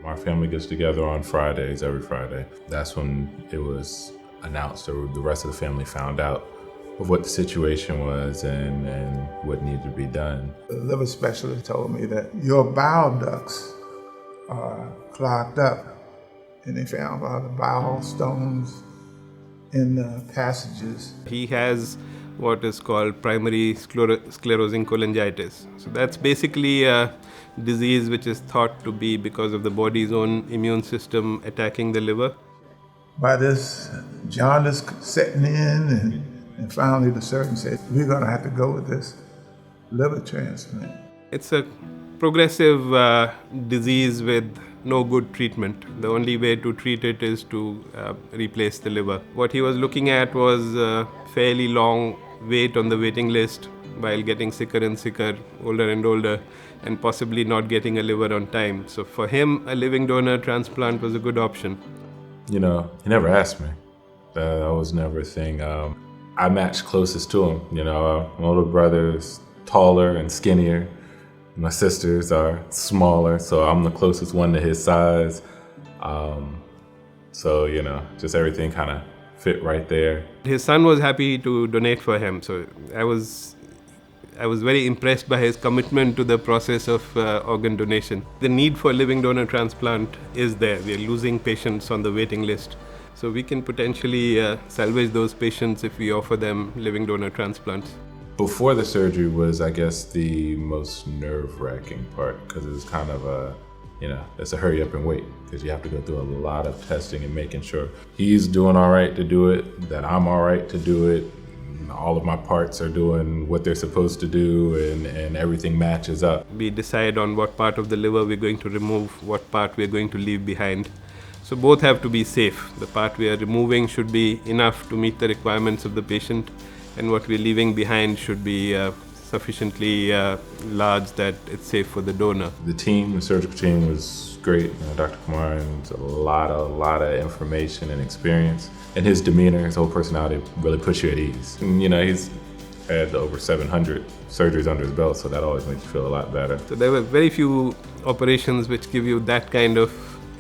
Our family gets together on Fridays, every Friday. That's when it was announced, or the rest of the family found out of what the situation was and what needed to be done. The liver specialist told me that your bile ducts are clogged up, and they found a lot of bile stones in the passages. He has what is called primary sclerosing cholangitis. So that's basically a disease which is thought to be because of the body's own immune system attacking the liver. By this jaundice setting in, and finally the surgeon said, we're going to have to go with this liver transplant. It's a progressive disease with no good treatment. The only way to treat it is to replace the liver. What he was looking at was a fairly long wait on the waiting list while getting sicker and sicker, older and older, and possibly not getting a liver on time. So for him, a living donor transplant was a good option. You know, he never asked me. That was never a thing. I matched closest to him. You know, my older brother's taller and skinnier. My sisters are smaller, so I'm the closest one to his size. So, you know, just everything kind of fit right there. His son was happy to donate for him, so I was very impressed by his commitment to the process of organ donation. The need for living donor transplant is there. We are losing patients on the waiting list. So we can potentially salvage those patients if we offer them living donor transplants. Before the surgery was, I guess, the most nerve-wracking part, because it was kind of it's a hurry up and wait, because you have to go through a lot of testing and making sure he's doing all right to do it, that I'm all right to do it, all of my parts are doing what they're supposed to do, and everything matches up. We decide on what part of the liver we're going to remove, what part we're going to leave behind. So both have to be safe. The part we are removing should be enough to meet the requirements of the patient, and what we're leaving behind should be sufficiently large that it's safe for the donor. The surgical team was great. Dr. Kumar has a lot of information and experience. And his demeanor, his whole personality really puts you at ease. And, you know, he's had over 700 surgeries under his belt, so that always makes you feel a lot better. So there were very few operations which give you that kind of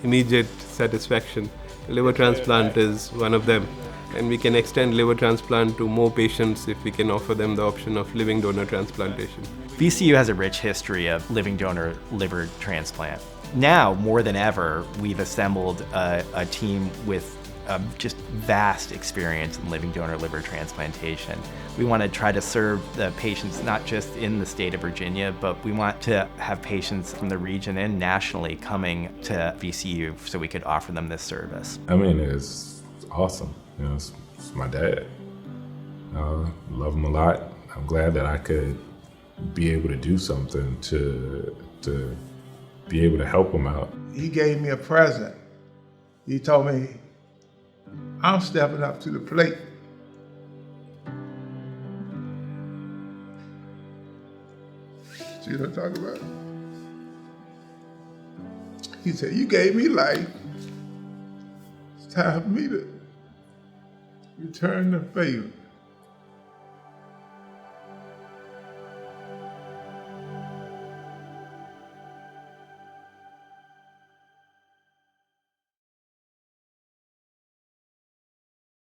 immediate satisfaction. Liver transplant is one of them. And we can extend liver transplant to more patients if we can offer them the option of living donor transplantation. VCU has a rich history of living donor liver transplant. Now, more than ever, we've assembled a team with just vast experience in living donor liver transplantation. We want to try to serve the patients not just in the state of Virginia, but we want to have patients from the region and nationally coming to VCU so we could offer them this service. I mean, it's awesome. You know, it's my dad. Love him a lot. I'm glad that I could be able to do something to be able to help him out. He gave me a present. He told me, I'm stepping up to the plate. See what I'm talking about? He said, you gave me life. It's time for me to return the favor.